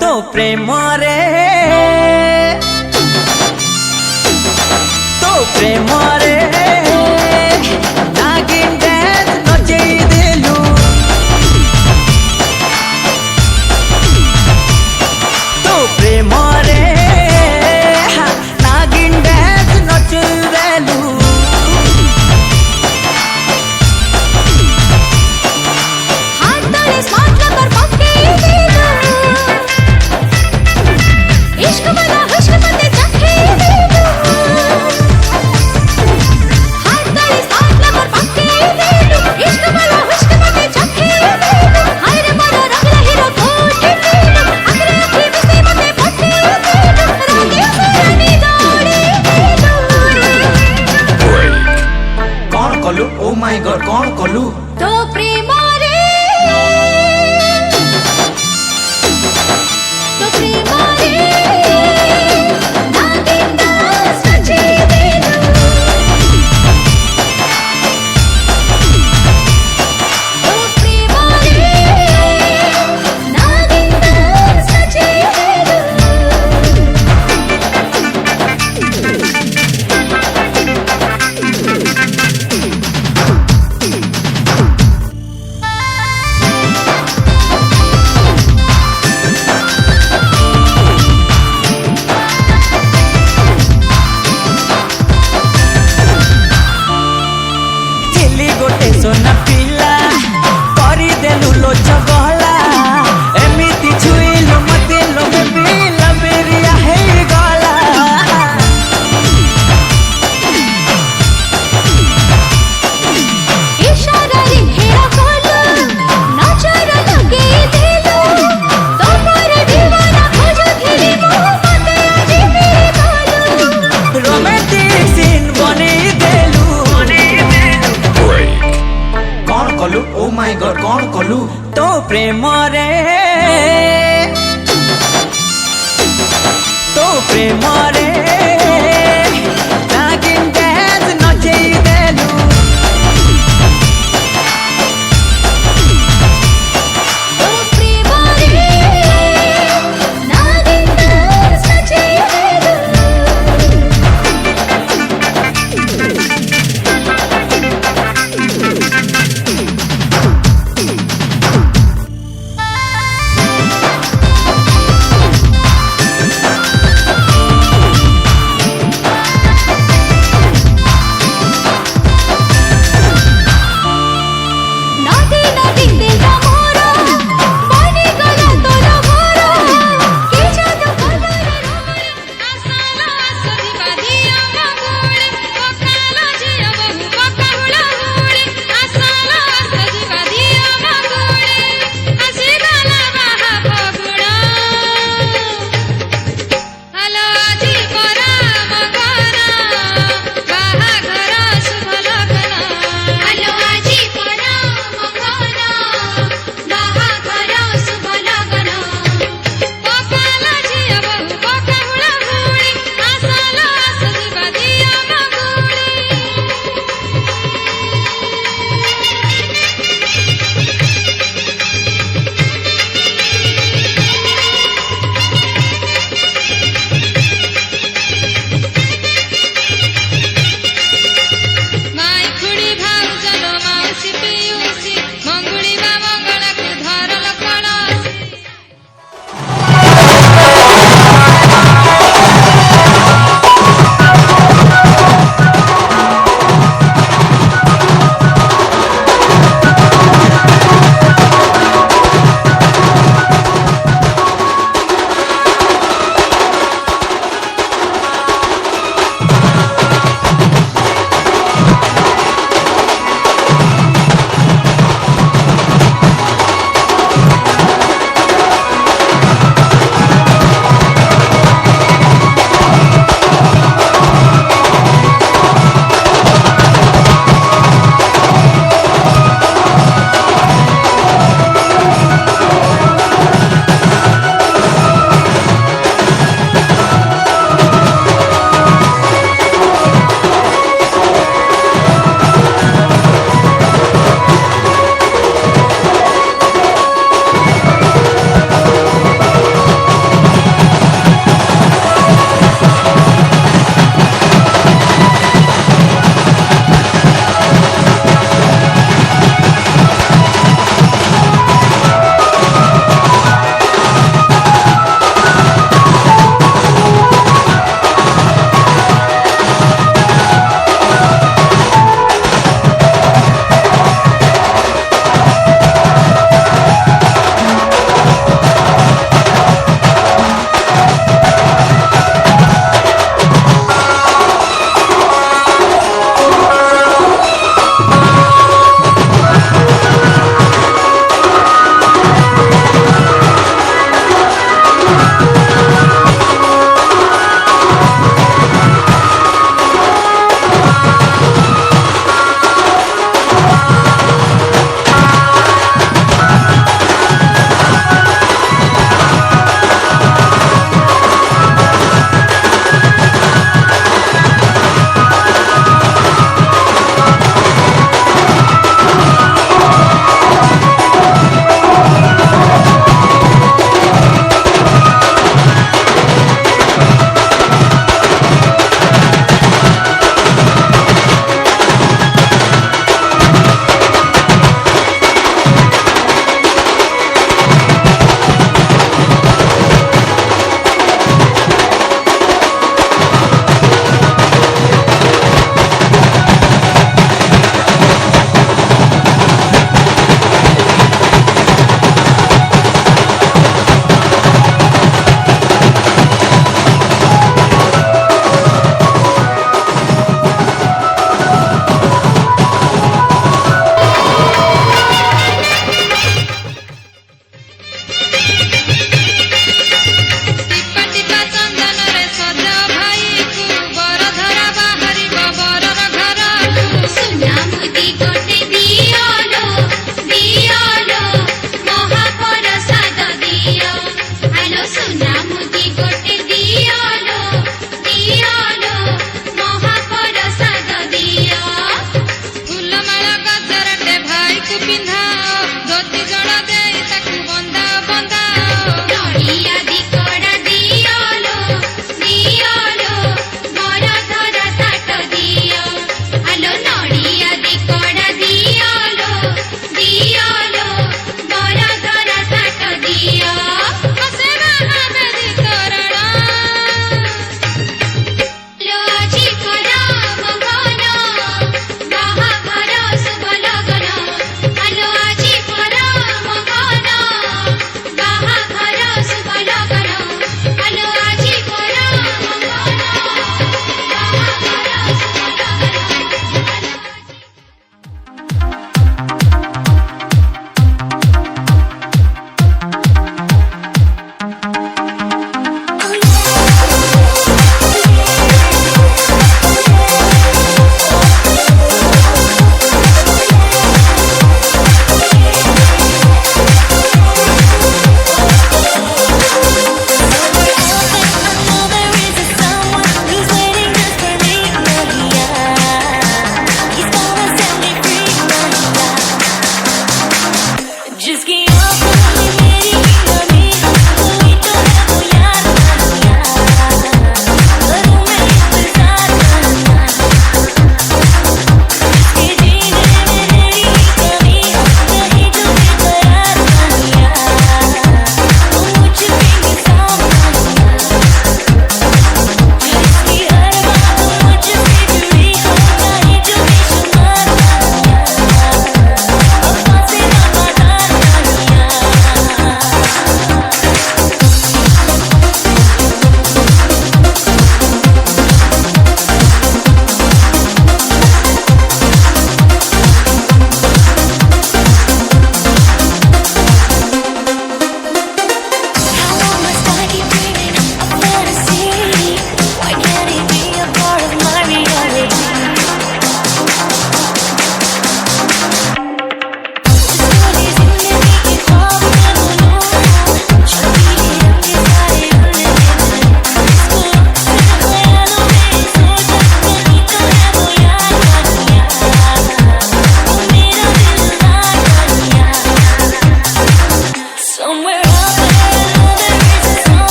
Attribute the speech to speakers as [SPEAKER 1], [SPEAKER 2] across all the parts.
[SPEAKER 1] तो प्रेम रे तो प्रेम रे नागिन डांस नचेई देलु तो प्रेम रे नागिन डांस नचेई देलु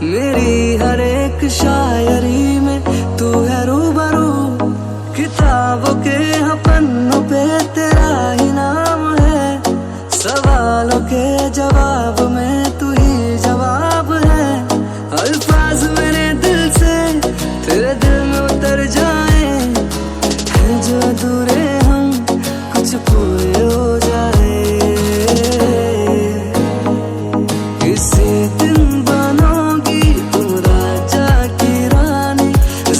[SPEAKER 1] मेरी हर एक शायरी में तू है रूबरू, किताबों के पन्नों पे तेरा ही नाम है, सवालों के जवाब में तू ही जवाब है। अल्फाज मेरे दिल से तेरे दिल में उतर जाए, हैं जो अधूरे हम कुछ पूरे हो जाए। किसी दिन बनोगी तुम राजा की रानी,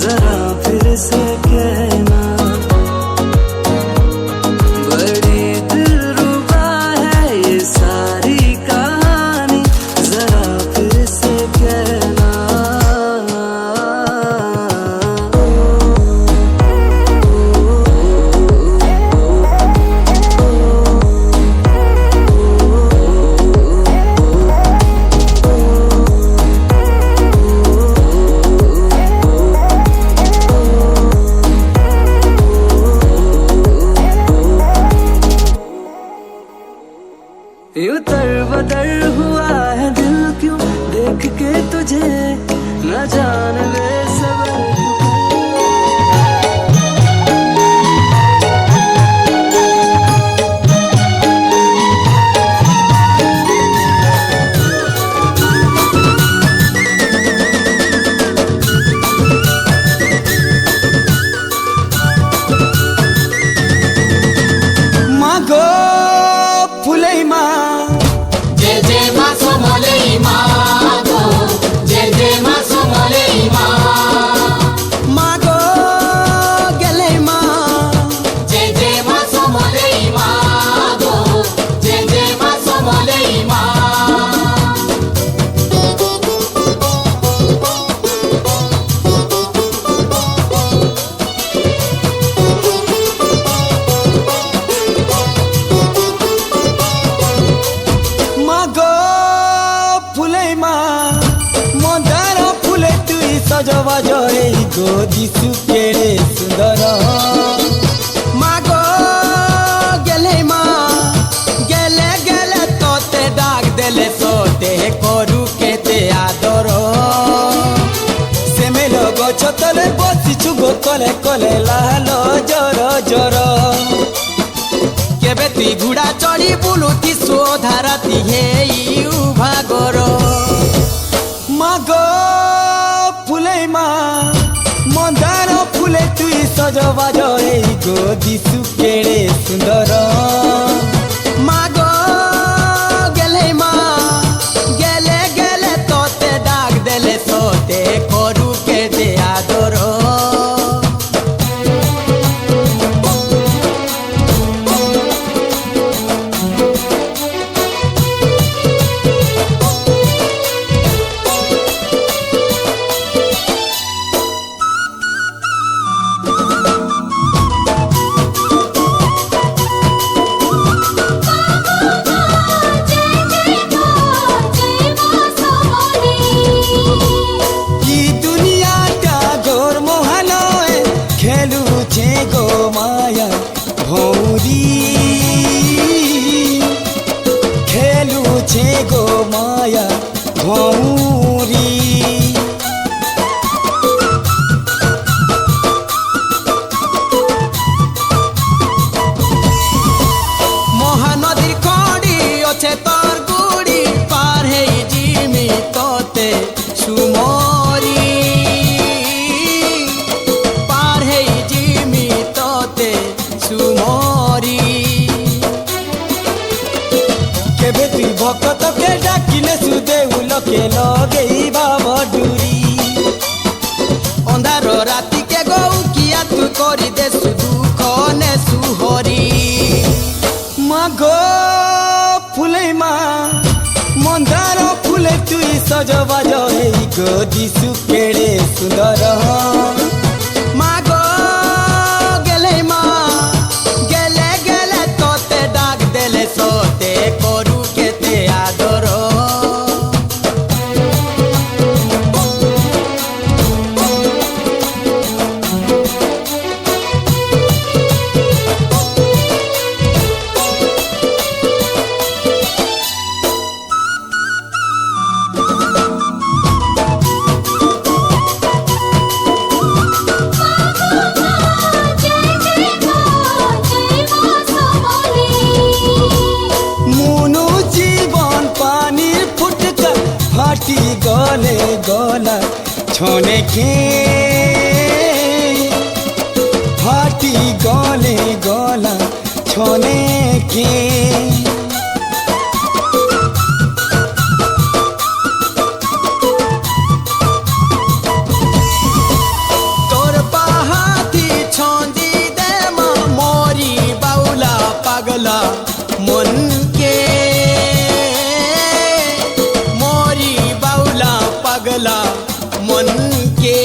[SPEAKER 1] जरा फिर से कहना। बड़ी दिलरुबा है ये सारी कहानी, जरा फिर से कहना। यूं तरबतर हुआ है दिल क्यों देख के तुझे, न जाने वे सबर मागो फुले माँ,
[SPEAKER 2] जय जय माँ सोमले माँ गो, जय जय माँ सोमले माँ। কলে কলে লালো জর জর কেবে তুই ঘোড়া চড়ি বুলুতি সোধারাতি হেই ভাগর মাগ ফুলে মা মন্দার ফুলে তুই সজবাজ এই গো দিশু কেড়ে সুন্দর মাগ গেলে মা গেলে গেলে তোতে ডাক দেলে তোতে করু কেটে আদর খেলুছে গো মায়া ভৌরি মহানদীর খড়ি অছে তোর গুড়ি পার হেই জিমি তোতে সুমরি পার হেই জিমি তোতে সুমরি কেবে তুই ভক্তকে ডাকিলে সুদেউলকে লগেইবা বডুরি অন্ধার রাতিকে গৌ কিয়া তুই করি দে দুঃখ নে সুহরি মা গো ফুলে মা মন্দার ফুলে তুই সজবাজ এই গো দিশু কেড়ে সুন্দর মা গো গেলে মা গেলে গেলে তোতে ডাক দেলে সোতে করু কেতে আদর ফাটি গলে গলা ছনে কে ফাটি গলে গলা ছনে কে তোর পাহাতি ছন্দি দে মা মরি বাউলা পাগলা মন কে পাগলা মন কে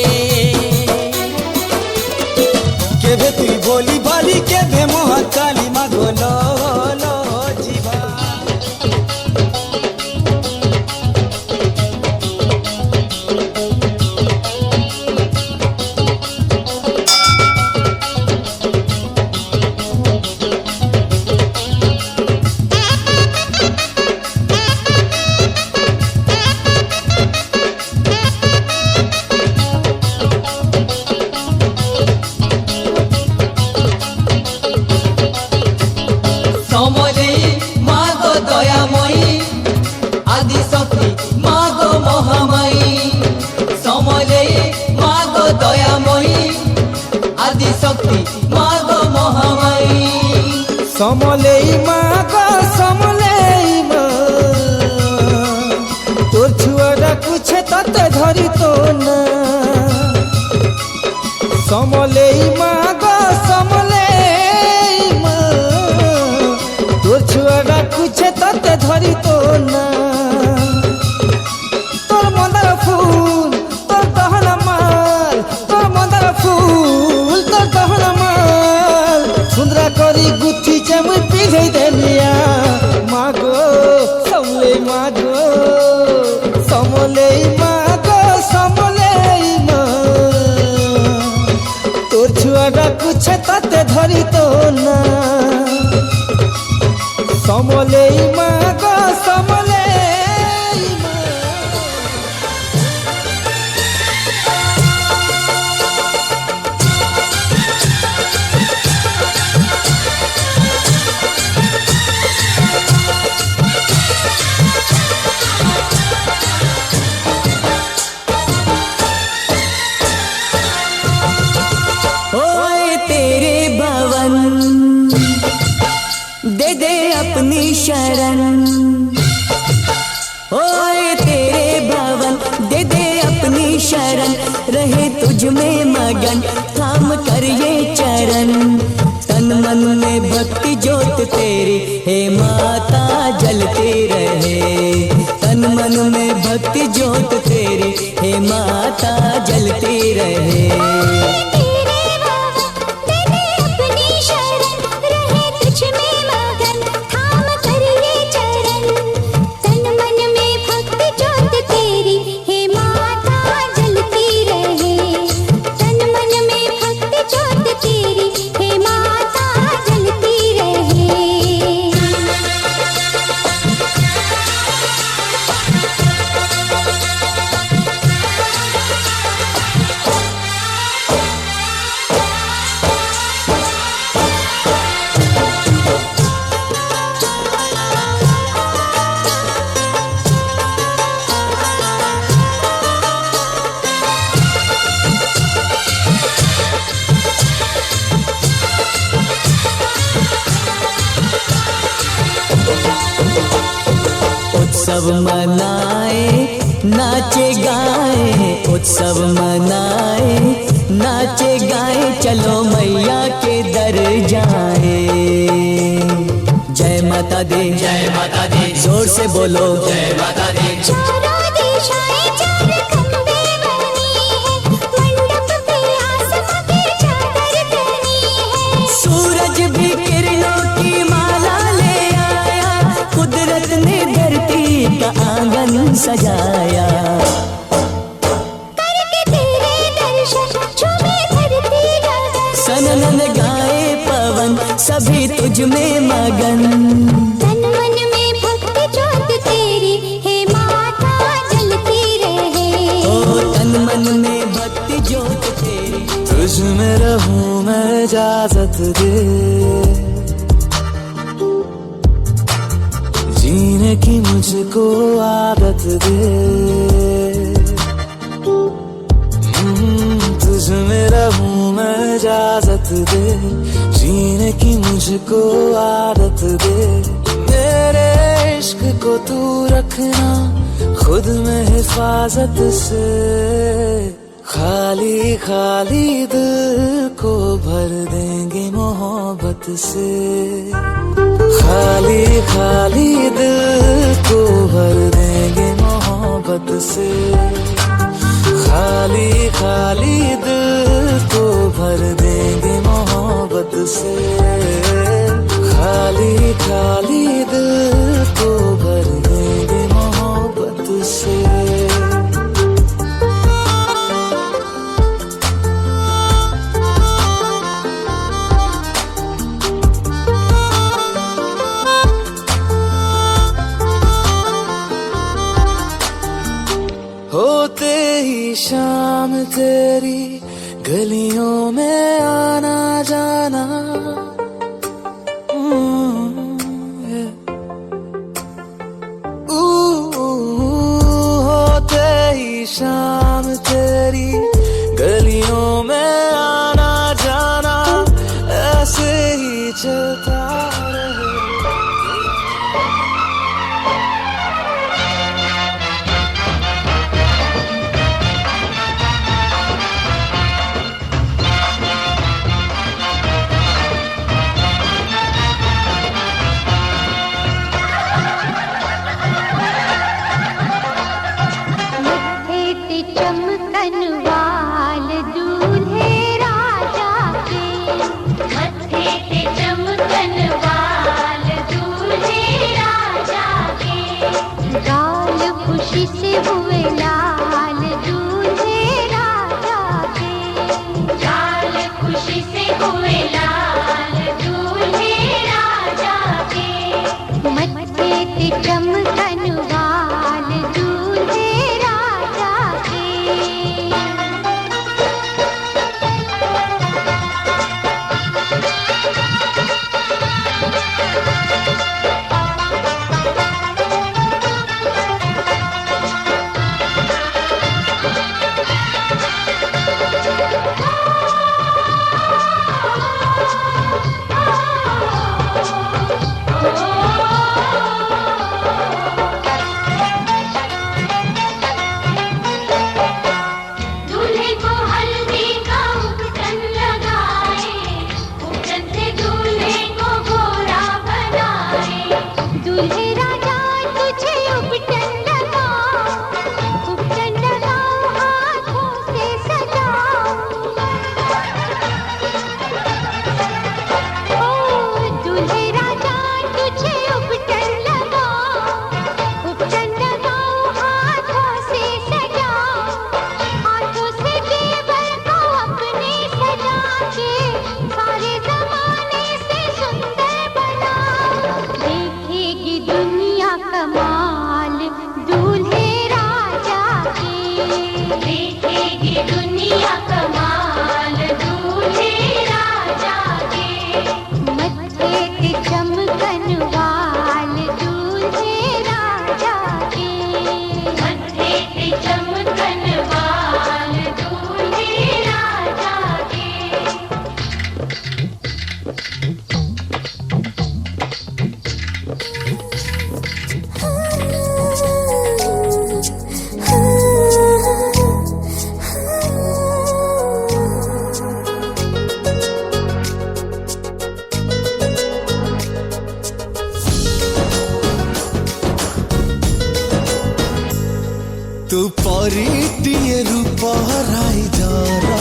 [SPEAKER 2] কেবে তুই বলি বলি কেবে মহাকালী মাগল জীবা সমলেই মা গো সমলেই মা তোর ছুয়া ডাকুছে ততে ধরি তো না সমলেই মা গো সমলেই মা তোর ছুয়া ডাকুছে ততে ধরি তো না তোর মন্দার ফুল তোর দহনা মাল তোর মন্দার ফুল তোর দহনা মাল সুন্দরা করি গুথি মুই পিঝাই দেলিয়া মাগো সমলেই মাগো সমলেই মাগো সমলেই মা তোর ছুয়া ডাকুছে তাতে ধরি তো না সমলেই মাগো সমলেই মা
[SPEAKER 3] दे दे अपनी शरण। ओए तेरे भवन दे दे अपनी शरण, रहे तुझ में मगन थाम कर ये चरण। तन मन में भक्ति ज्योत तेरी हे माता जलती रहे, तन मन में भक्ति ज्योत तेरी हे माता जलती रहे। उत्सव मनाए नाचे गाए, उत्सव मनाए नाचे गाए, चलो मैया के दर जाए। जय माता दी जय माता दी, जोर से बोलो जय माता दी। सूरज भी किरणों की माला ले आया, कुदरत ने धरती का आंगन सजाया। करके तेरे दर्शन झूमे धरती गगन, सनन गाए पवन सभी तुझ में मगन। तन मन में भक्ति ज्योत तेरी हे माता जलती रहे। ओ तन मन में भक्ति ज्योत तेरी,
[SPEAKER 1] तुझ में रहूं मैं इजाजत दे, जीने की मुझको आदत दे। तुझ में रहूं मैं इजाजत दे, जीने की मुझको आदत दे। मेरे इश्क को तू रखना खुद में हिफाजत से, खाली खाली दिल को भर देंगे मोहब्बत से। खाली खाली दिल को भर देंगे मोहब्बत से, खाली खाली दिल को भर देंगे मोहब्बत से। खाली खाली दिल को भर देंगे मोहब्बत से। होते ही शाम तेरी गलियों में आना जाना, होते ही शाम तेरी गलियों में आना जाना, ऐसे ही चलता रहे।
[SPEAKER 4] खुशी से हुए लाल दूल्हे राजा के, लाल खुशी से हुए लाल दूल्हे राजा के। मत्थे ते चमकन वाल दूल्हे राजा के।
[SPEAKER 5] परिटिए रूप हराई जरा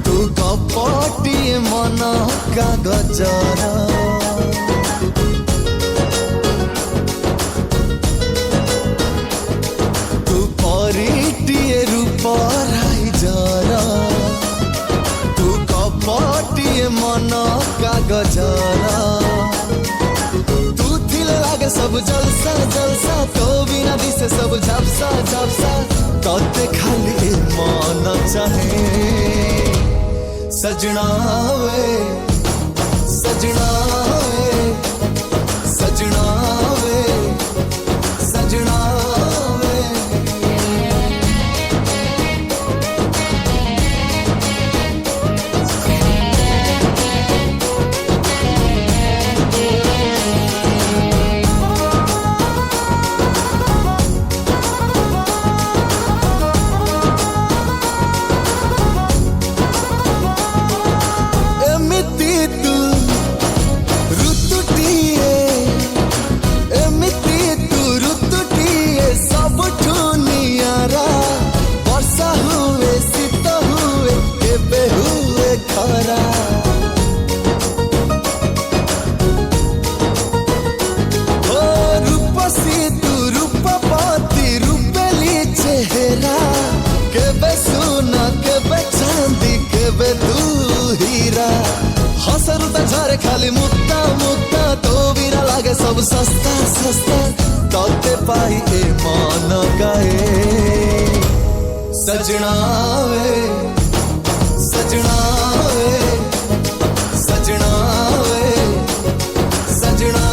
[SPEAKER 5] तू कपटिए मन कागजरा तू परिटिए रूप हराई जरा तू कपटिए मन कागजरा लागे सब जलसा जलसा तो बिना दिसे सब झपसा झपसा तोते खाली मन चाहे सजना वे सजना वे सजना वे सजना वे झरे खाली मुक्ता मुक्ता तो बिना लागे सब सस्ता सस्ता तोते पाई ए मन गाए सजना वे सजना वे सजना वे सजना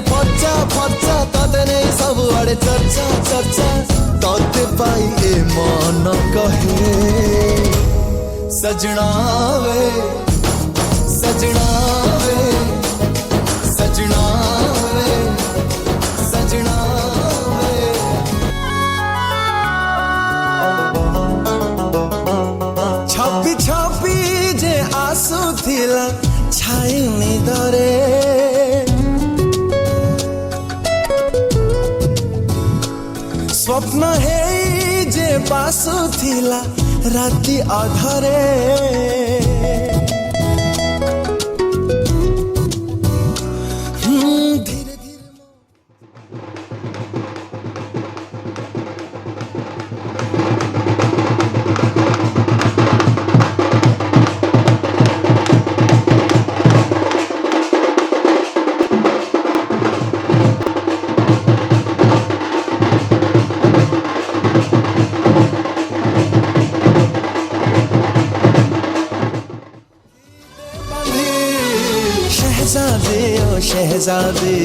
[SPEAKER 5] फर्चा फर्चा तते नहीं सब आड़े चर्चा चर्चा तोते पाई ए मन कहे सजना वे सजना वे सजना वे सजना वे छपी छपी जे आसु थिला छाई निदरे स्वप्न है जे बासु थिला राति अधरे धीरे धीरे शहजादे ओ शहजादे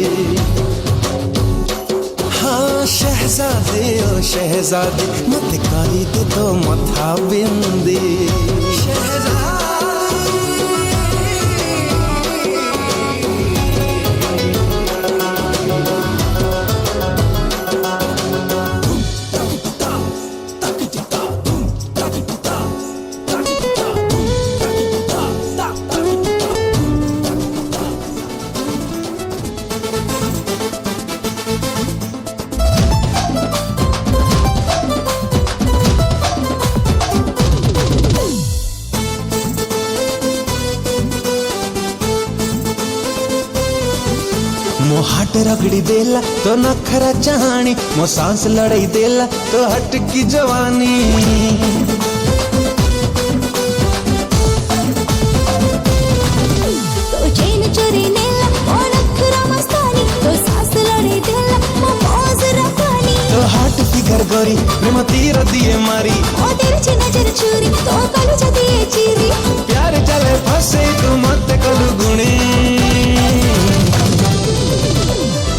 [SPEAKER 5] हाँ शहजादे ओ शहजादे मत करी दे तो मथा बिंदी मो हाट रगड़ी देला तो नखरा चाहनी मो सांस लड़ाई देला तो हट की जवानी कर गोरी प्रेम तीर दिए मारी
[SPEAKER 3] ओ तेरी नजर चूरी तो कलू जदी चीरी
[SPEAKER 5] प्यार चले फसे तू मत कलु गुणी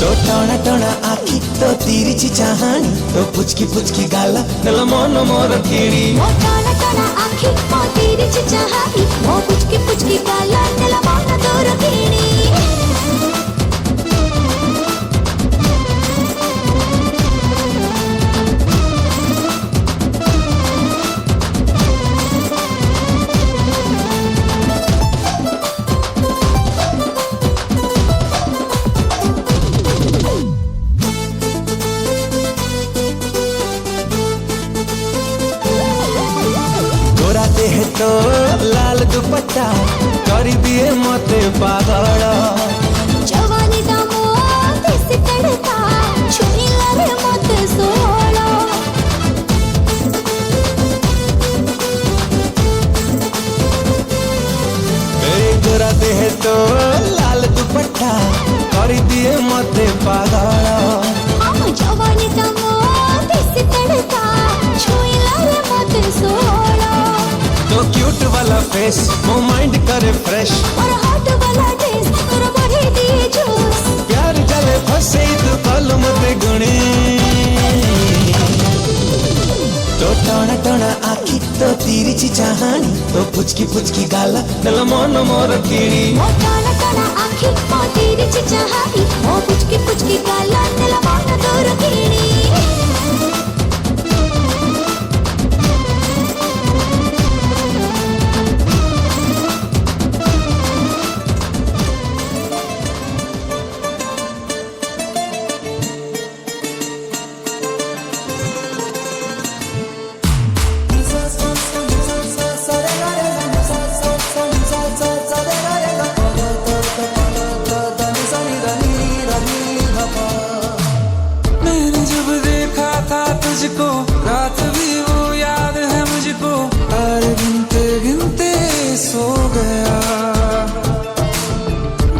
[SPEAKER 5] तो टोना टोना आखी तो तिरछी चाहानी तो पुचकी गाला नल मन मोर कीड़ी
[SPEAKER 3] ओ टाना टाना आखी ओ तेरी चाहाई ओ पुचकी गाला नेला मन तोर कीणी
[SPEAKER 5] है तो लाल दुपट्टा कर दिए मते पागल
[SPEAKER 3] जवानी दा मोते से तड़का छुई लगे मत सोलो
[SPEAKER 5] गोरा देह तो लाल दुपट्टा कर दिए मते पागल
[SPEAKER 3] जवानी दा मोते से तड़का छुई लगे मत सोलो
[SPEAKER 5] तो क्यूट वाला फेस वो माइंड करे फ्रेश
[SPEAKER 3] और हॉट वाला टेस्ट तेरा बढ़े दिए जूस
[SPEAKER 5] प्यार चले फसे तू कलम ते गुणी तो टोना टोना आखी तो तिरछी चाहानी तो पुचकी गाला नल मन मोर कीड़ी
[SPEAKER 3] ओ टाना टाना आखी ओ तेरी चाहाई ओ पुचकी गाला नेला मन तोर कीणी
[SPEAKER 1] तुझको रात भी वो याद है मुझको तार गिनते गिनते सो गया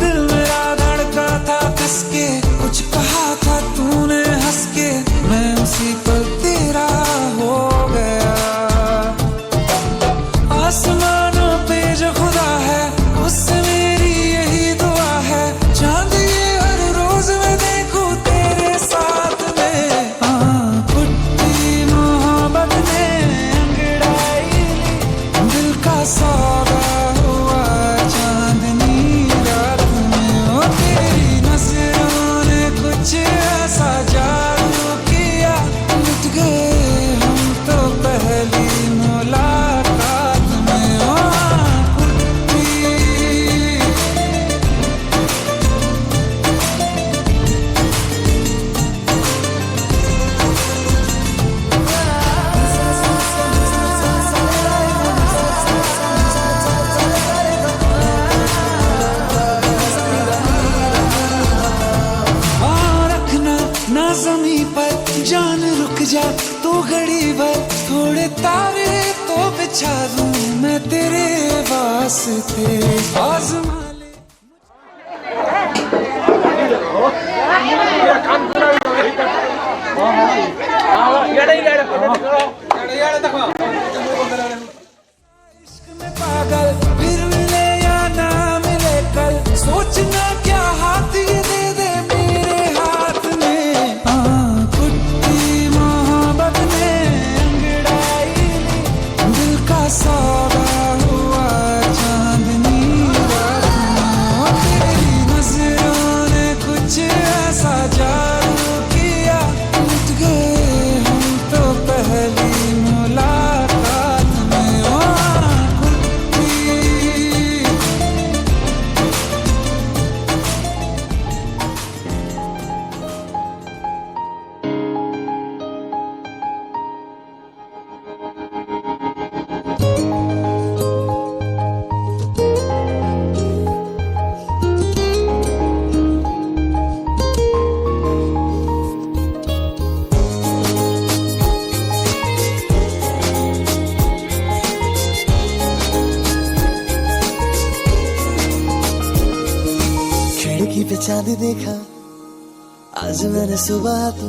[SPEAKER 1] दिल मेरा धड़का था किसके कुछ कहा था तूने हंस के मैं उसी पल तेरा हो गया आसमानों पे जो खुदा है उससे मेरी यही दुआ है चांद ये हर रोज मैं देखूं तेरे साथ में सौदा हुआ चांदनी रात में ओ तेरी नजरों ने कुछ ऐसा जादू किया लुट गए हम तो पहली मुलाकात में ओ ज़मीं पर जान रुक जा तू घड़ी भर थोड़े तारे तो बिछा दूं मैं तेरे वास्ते आज़मा इश्क में पागल फिर मिले या ना मिले कल सोचना क्या हाथ ये दे दे मेरे हाथ में कुट्टी मोहब्बत ने अंगड़ाई दिल का सौदा हुआ चांदनी रात में तेरी नजरों ने कुछ ऐसा जादू किया लुट गए हम तो पहली मुलाकात में
[SPEAKER 5] खिड़की पे चांद देखा आज मैंने सुबह तो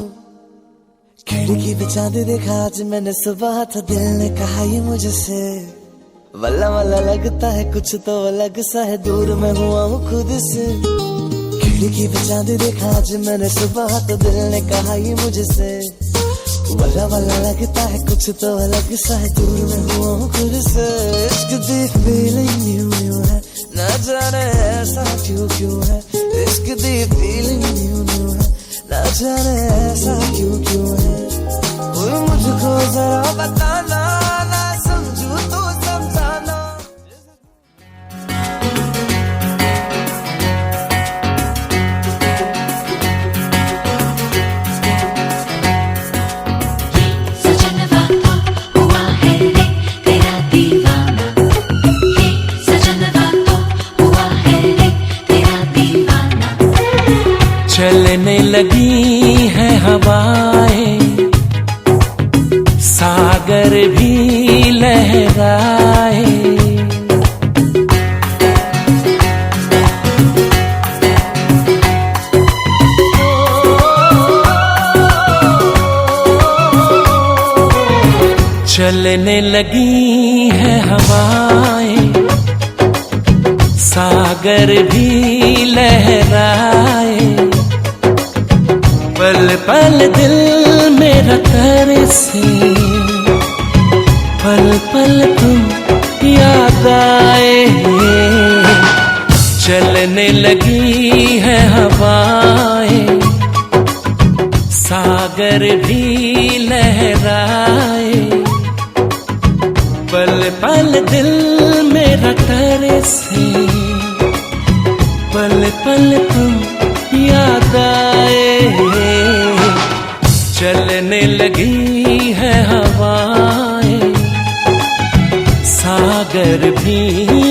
[SPEAKER 1] खिड़की पे चांद देखा आज मैंने सुबह, तो दिल ने कहा ये मुझसे, वल्ला वल्ला लगता है कुछ तो अलग सा है, दूर मैं हुआ हूँ खुद से। खिड़की पे चांद देखा आज मैंने सुबह, तो दिल ने कहा ये मुझसे, वल्ला वल्ला लगता है कुछ तो अलग सा है, दूर मैं हुआ हूँ खुद से। इश्क दी फीलिंग न्यू न्यू है, ना जाने ऐसा क्यों क्यों है, इश्क दी फीलिंग न्यू न्यू है, ना जाने ऐसा क्यों क्यों है। कोई मुझको जरा बताना, ना समझू तो समझाना।
[SPEAKER 6] सजनवा तो हुआ है रे तेरा दीवाना, ये सजनवा तो हुआ है रे तेरा दीवाना।
[SPEAKER 7] चलने लगी है हवाएं, सागर भी लहराए, चलने लगी है हवाएं, सागर भी लहराए, पल पल दिल मेरा तरसे, पल पल तुम याद आए। चलने लगी है हवाएं, सागर भी लहराए, पल पल दिल मेरा तरसे, पल पल तुम याद आए। चलने लगी है हवाएं, सागर भी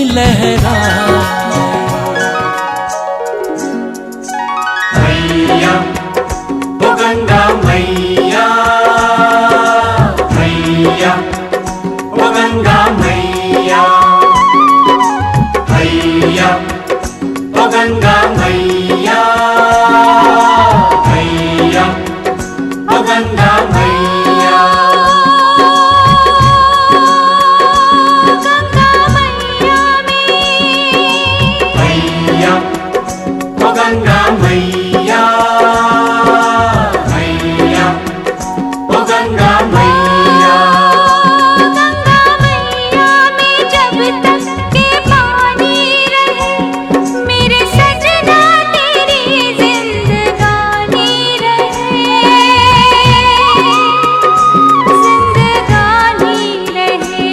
[SPEAKER 7] लहराए।
[SPEAKER 8] मैया ओ गंगा मैया, मैया ओ गंगा मैया, मैया ओ गंगा मैया, मैया ओ गंगा मैया। मैया ओ गंगा मैया, मैया ओ गंगा मैया।
[SPEAKER 4] गंगा मैया में जब तक के पानी रहे, मेरे सजना तेरी जिंदगानी रहे, जिंदगानी रहे।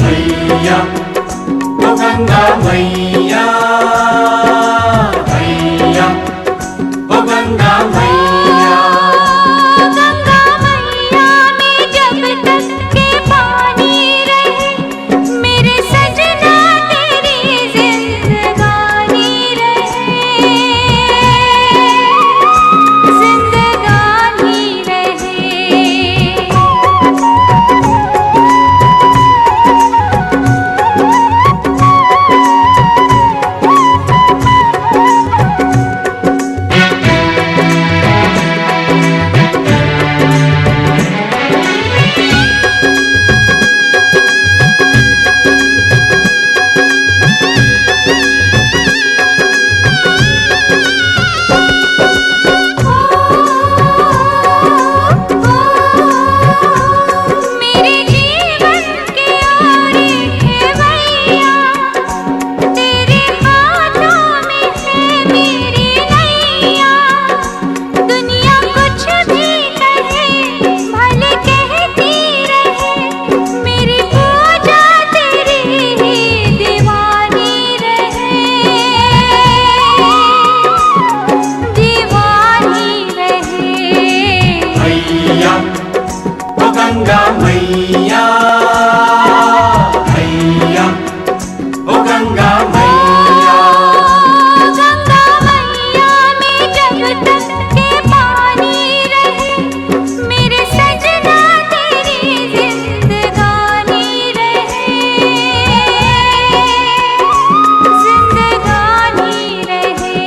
[SPEAKER 8] मैया ओ गंगा मैया, मैया ओ गंगा मैया।
[SPEAKER 4] गंगा मैया में जब तक के पानी रहे, मेरे सजना तेरी जिंदगानी रहे, जिंदगानी रहे। मेरे जीवन के ओरे है मैया, तेरे हाथों में है मेरी नैया। दुनिया कुछ भी कहे, भले कहती रहे, मेरी पूजा तेरी ही दीवानी रहे, दीवानी रहे।
[SPEAKER 8] मैया ओ गंगा मैया, मैया ओ गंगा मैया।
[SPEAKER 4] गंगा मैया में जब तक के पानी रहे, मेरे सजना तेरी जिंदगानी रहे, जिंदगानी रहे।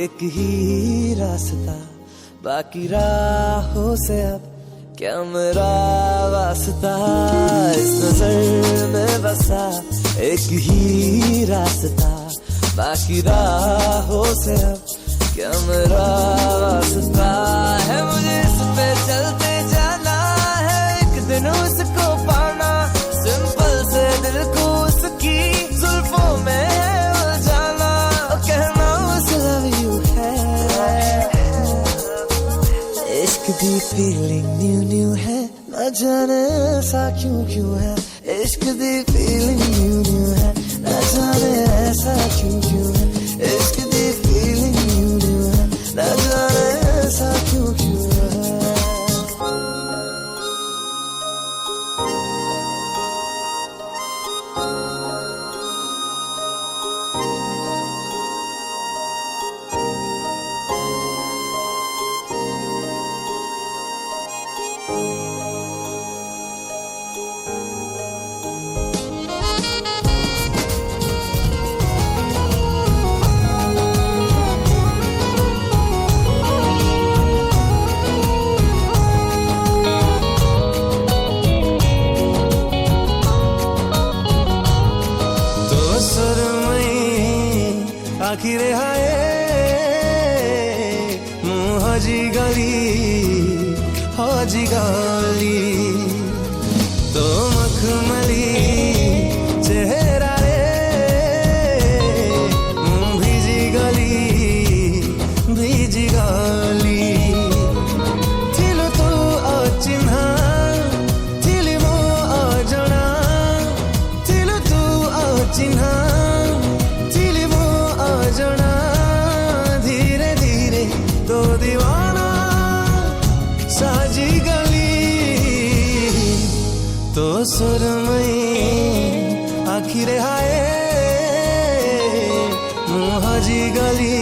[SPEAKER 1] एक ही रास्ता, बाकी राहों से अब क्या मेरा वास्ता। इस नजर में बसा एक ही रास्ता, बाकी राहों से अब क्या मेरा वास्ता है। मुझे इस पे चलते जाना है, एक दिन उसको पाना, सिंपल से दिल को उसकी जुल्फों में उलझाना, कहना उस लव यू है। इश्क दी फीलिंग न्यू न्यू है, न जाने ऐसा क्यों क्यों है। इश्क दी फीलिंग न्यू न्यू है, न जाने ऐसा क्यों क्यों है। इश्क दी फीलिंग न्यू न्यू है, न जाने ऐसा क्यों क्यों है। आखिर हाय मुँह हजी गली तो मखमली चेहरा रे मुँह भिजी गली थिलु तू अचिन्हा थिली मो अजଣା थिलु तू अचिन्हा जना धीरे धीरे तो दीवाना साजी गली तो सुरमई आखिर हाय मुँह हाजी गली